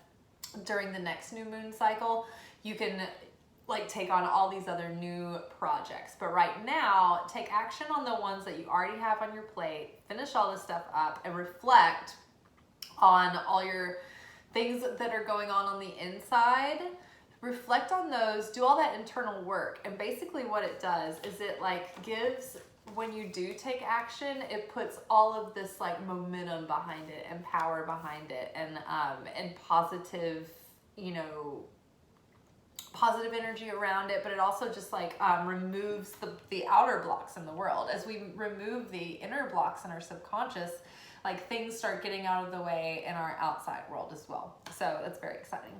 during the next new moon cycle, you can like take on all these other new projects. But right now, take action on the ones that you already have on your plate, finish all this stuff up, and reflect on all your things that are going on the inside. Reflect on those, do all that internal work. And basically what it does is it like gives, when you do take action, it puts all of this like momentum behind it and power behind it, and positive, you know, positive energy around it, but it also just like removes the outer blocks in the world. As we remove the inner blocks in our subconscious, like things start getting out of the way in our outside world as well. So that's very exciting.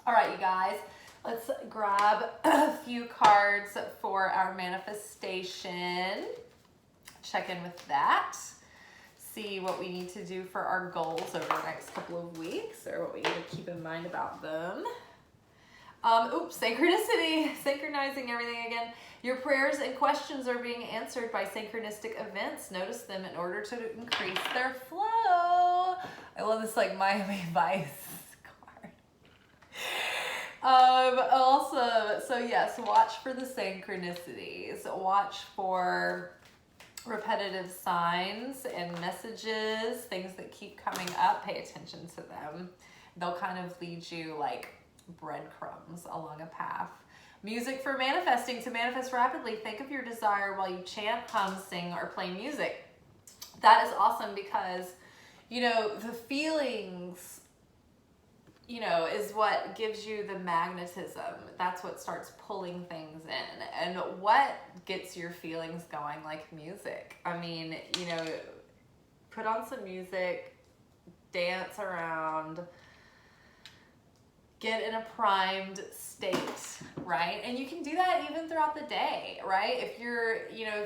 All right, you guys, let's grab a few cards for our manifestation. check in with that. See what we need to do for our goals over the next couple of weeks, or what we need to keep in mind about them. Synchronicity, synchronizing everything again. Your prayers and questions are being answered by synchronistic events. Notice them in order to increase their flow. I love this like Miami Vice card. Also, so yes, watch for the synchronicities. Watch for repetitive signs and messages, things that keep coming up. Pay attention to them. They'll kind of lead you like breadcrumbs along a path. Music for manifesting. To manifest rapidly, think of your desire while you chant, hum, sing, or play music. That is awesome because, you know, the feelings, you know, is what gives you the magnetism. That's what starts pulling things in. And what gets your feelings going, like music. I mean, you know, put on some music, dance around, get in a primed state, right? And you can do that even throughout the day, right? If you're, you know,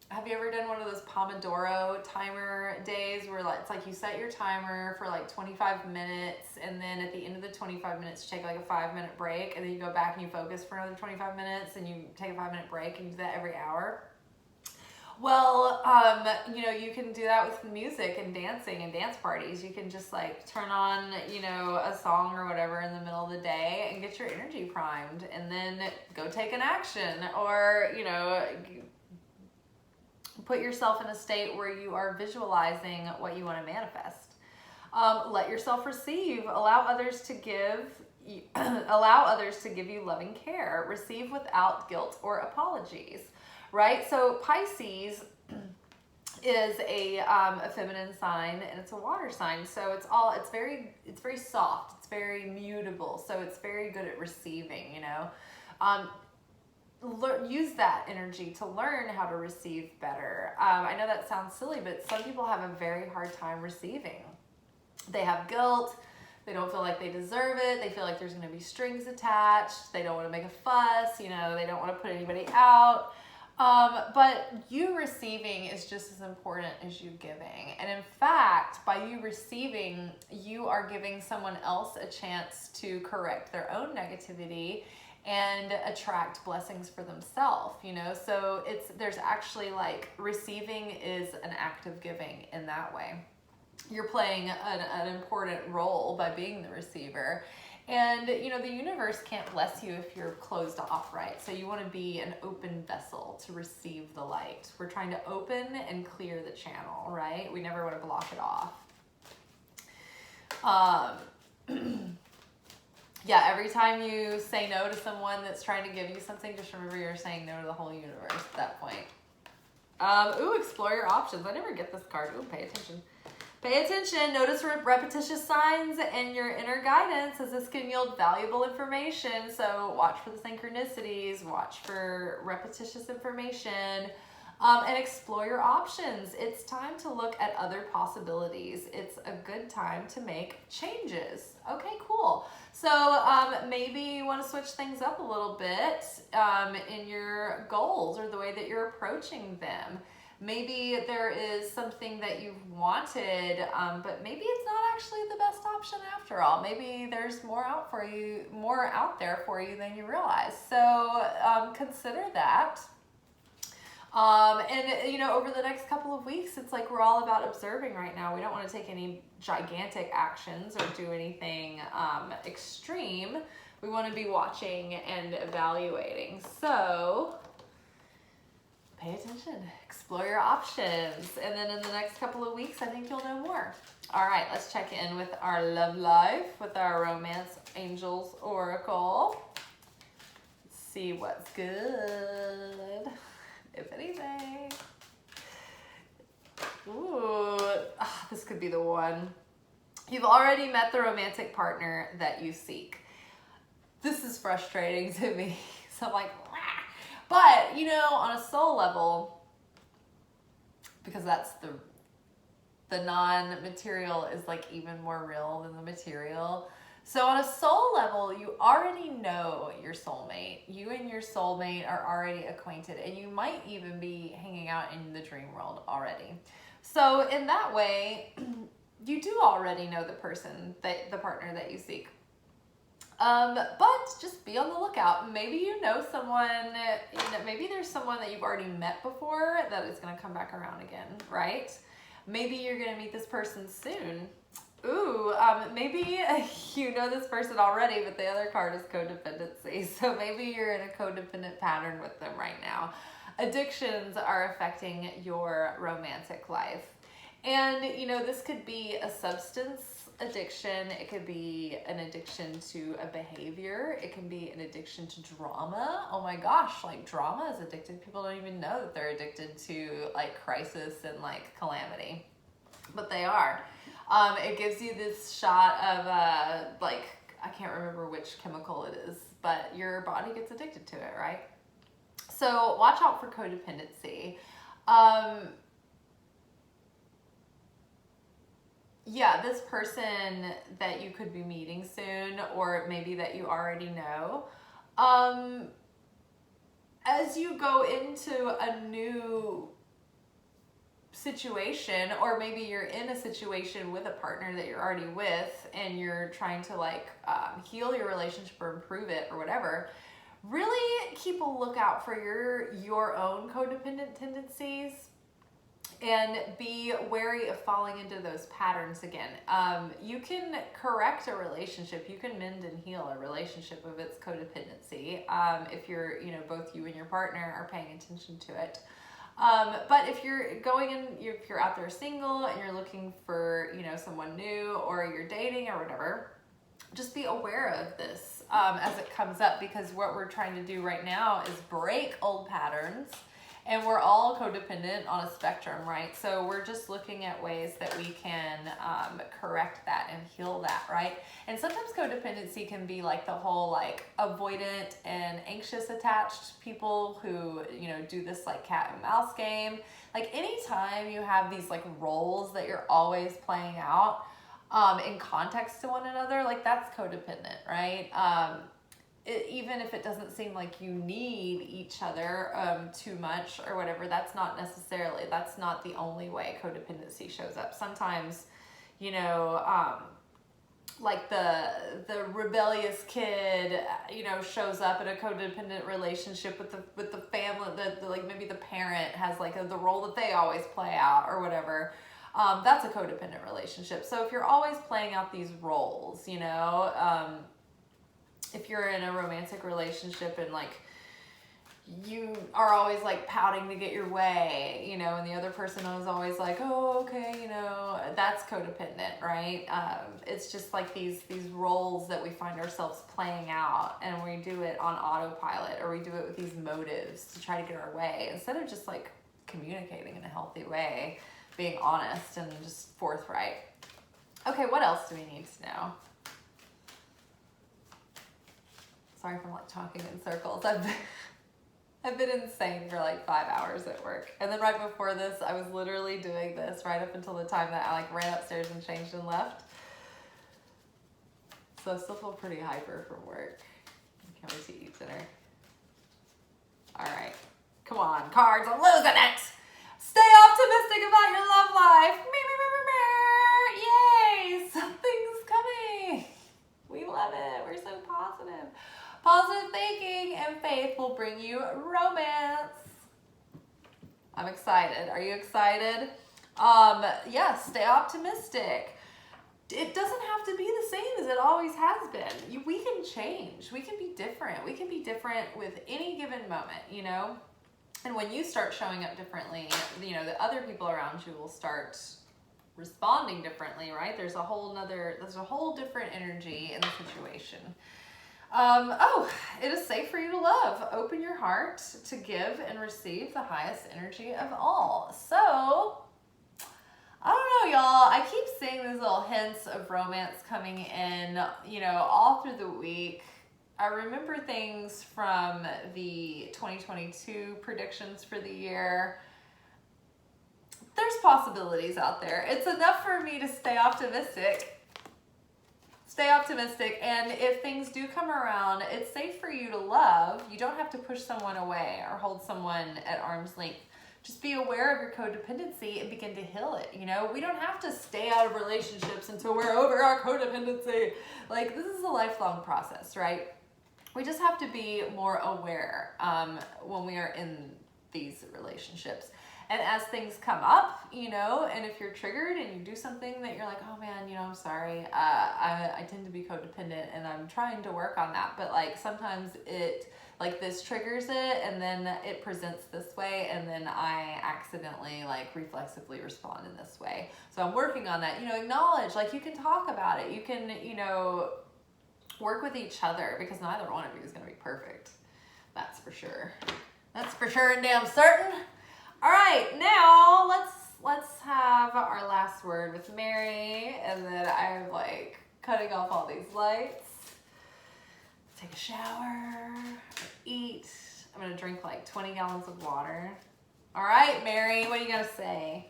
have you ever done one of those Pomodoro timer days where like, it's like you set your timer for like 25 minutes and then at the end of the 25 minutes, you take like a 5-minute break and then you go back and you focus for another 25 minutes and you take a 5-minute break and you do that every hour. Well, you know, you can do that with music and dancing and dance parties. You can just like turn on, you know, a song or whatever in the middle of the day and get your energy primed and then go take an action, or, you know, put yourself in a state where you are visualizing what you want to manifest. Let yourself receive. Allow others to give you loving care. Receive without guilt or apologies. Right? So Pisces is a feminine sign and it's a water sign. So it's very soft. It's very mutable. So it's very good at receiving, you know. Use that energy to learn how to receive better. I know that sounds silly, but some people have a very hard time receiving. They have guilt. They don't feel like they deserve it. They feel like there's going to be strings attached. They don't want to make a fuss. You know, they don't want to put anybody out. But you receiving is just as important as you giving. And in fact, by you receiving, you are giving someone else a chance to correct their own negativity and attract blessings for themselves, you know? So there's actually like receiving is an act of giving in that way. You're playing an important role by being the receiver. And, you know, the universe can't bless you if you're closed off, right? So you want to be an open vessel to receive the light. We're trying to open and clear the channel, right? We never want to block it off. Yeah, every time you say no to someone that's trying to give you something, just remember you're saying no to the whole universe at that point. Explore your options. I never get this card. Pay attention. Pay attention, notice repetitious signs and your inner guidance, as this can yield valuable information. So watch for the synchronicities, watch for repetitious information, and explore your options. It's time to look at other possibilities. It's a good time to make changes. Okay, cool. So maybe you want to switch things up a little bit in your goals or the way that you're approaching them. Maybe there is something that you've wanted, but maybe it's not actually the best option after all. Maybe there's more out there for you than you realize. So consider that. And you know, over the next couple of weeks, it's like we're all about observing right now. We don't want to take any gigantic actions or do anything extreme. We want to be watching and evaluating. So pay attention, explore your options, and then in the next couple of weeks, I think you'll know more. All right, let's check in with our love life with our Romance Angels Oracle. Let's see what's good, if anything. Ooh, this could be the one. You've already met the romantic partner that you seek. This is frustrating to me. So I'm like, but, you know, on a soul level, because that's the non-material is like even more real than the material. So on a soul level, you already know your soulmate. You and your soulmate are already acquainted, and you might even be hanging out in the dream world already. So in that way, you do already know the partner that you seek. But just be on the lookout. Maybe you know someone, maybe there's someone that you've already met before that is going to come back around again, right? Maybe you're going to meet this person soon. Ooh, maybe you know this person already, but the other card is codependency. So maybe you're in a codependent pattern with them right now. Addictions are affecting your romantic life. And, this could be a substance addiction. It could be an addiction to a behavior. It can be an addiction to drama. Oh my gosh, like drama is addictive. People don't even know that they're addicted to like crisis and like calamity, but they are. It gives you this shot of I can't remember which chemical it is, but your body gets addicted to it, right? So watch out for codependency. Yeah, this person that you could be meeting soon, or maybe that you already know, as you go into a new situation, or maybe you're in a situation with a partner that you're already with and you're trying to heal your relationship or improve it or whatever, really keep a lookout for your own codependent tendencies and be wary of falling into those patterns again. You can correct a relationship, you can mend and heal a relationship of its codependency if you're, both you and your partner are paying attention to it. But if you're if you're out there single and you're looking for, someone new, or you're dating or whatever, just be aware of this as it comes up, because what we're trying to do right now is break old patterns, and we're all codependent on a spectrum, right? So we're just looking at ways that we can correct that and heal that, right? And sometimes codependency can be like the whole avoidant and anxious attached people who, do this cat and mouse game. Like anytime you have these roles that you're always playing out in context to one another, that's codependent, right? Even if it doesn't seem like you need each other too much or whatever, that's not the only way codependency shows up. Sometimes, the rebellious kid, shows up in a codependent relationship with the family, maybe the parent has the role that they always play out or whatever. That's a codependent relationship. So if you're always playing out these roles, if you're in a romantic relationship and you are always pouting to get your way, and the other person is always oh, okay, that's codependent, right? It's just these roles that we find ourselves playing out, and we do it on autopilot, or we do it with these motives to try to get our way, instead of just communicating in a healthy way, being honest and just forthright. Okay, what else do we need to know? Sorry if I'm talking in circles. I've been insane for 5 hours at work. And then right before this, I was literally doing this right up until the time that I ran upstairs and changed and left. So I still feel pretty hyper from work. I can't wait to eat dinner. All right, come on, cards, I'm losing it. Stay optimistic about your love life. Yay, something's coming. We love it, we're so positive. Positive thinking and faith will bring you romance. I'm excited. Are you excited? Yes, stay optimistic. It doesn't have to be the same as it always has been. We can change. We can be different. We can be different with any given moment, And when you start showing up differently, the other people around you will start responding differently, right? There's a whole different energy in the situation. It is safe for you to love. Open your heart to give and receive the highest energy of all. So, I don't know, y'all. I keep seeing these little hints of romance coming in, all through the week. I remember things from the 2022 predictions for the year. There's possibilities out there. It's enough for me to stay optimistic. Stay optimistic. And if things do come around, it's safe for you to love. You don't have to push someone away or hold someone at arm's length. Just be aware of your codependency and begin to heal it. You know, we don't have to stay out of relationships until we're over our codependency. Like, this is a lifelong process, right? We just have to be more aware when we are in these relationships. And as things come up, you know, and if you're triggered and you do something that you're like, oh man, you know, I'm sorry, I tend to be codependent and I'm trying to work on that. But like sometimes it, like this triggers it and then it presents this way and then I accidentally like reflexively respond in this way. So I'm working on that, you know, acknowledge, like you can talk about it. You can, you know, work with each other because neither one of you is going to be perfect. That's for sure. That's for sure and damn certain. All right, now let's have our last word with Mary, and then I'm like cutting off all these lights. Take a shower, eat. I'm gonna drink like 20 gallons of water. All right, Mary, what do you gotta say?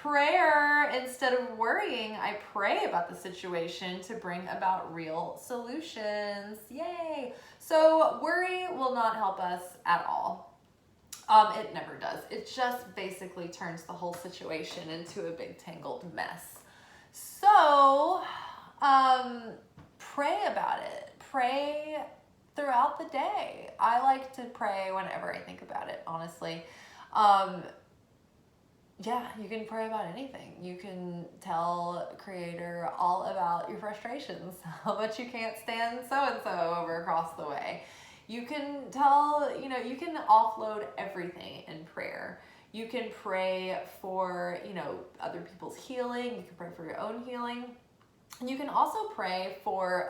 Prayer. Instead of worrying, I pray about the situation to bring about real solutions. Yay. So worry will not help us at all. It never does. It just basically turns the whole situation into a big tangled mess. So, pray about it. Pray throughout the day. I like to pray whenever I think about it, honestly. Yeah, you can pray about anything. You can tell Creator all about your frustrations, how much you can't stand so-and-so over across the way. You can tell, you know, you can offload everything in prayer. You can pray for, you know, other people's healing. You can pray for your own healing. And you can also pray for,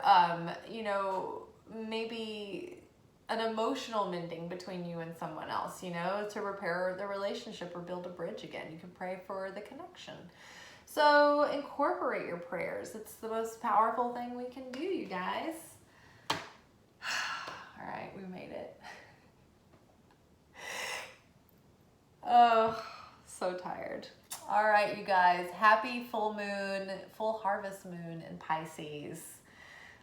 you know, maybe an emotional mending between you and someone else, you know, to repair the relationship or build a bridge again. You can pray for the connection. So incorporate your prayers. It's the most powerful thing we can do, you guys. All right, we made it. Oh, so tired. All right, you guys, happy full moon, full harvest moon in Pisces.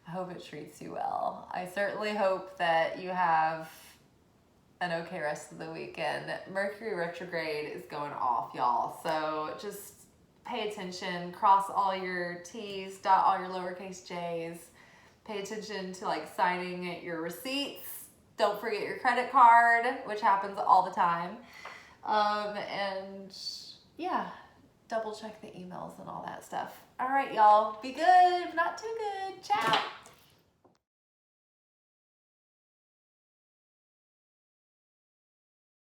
I hope it treats you well. I certainly hope that you have an okay rest of the weekend. Mercury retrograde is going off, y'all. So just pay attention, cross all your T's, dot all your lowercase j's. Pay attention to like signing your receipts. Don't forget your credit card, which happens all the time. And yeah, double check the emails and all that stuff. All right, y'all, be good, not too good. Ciao.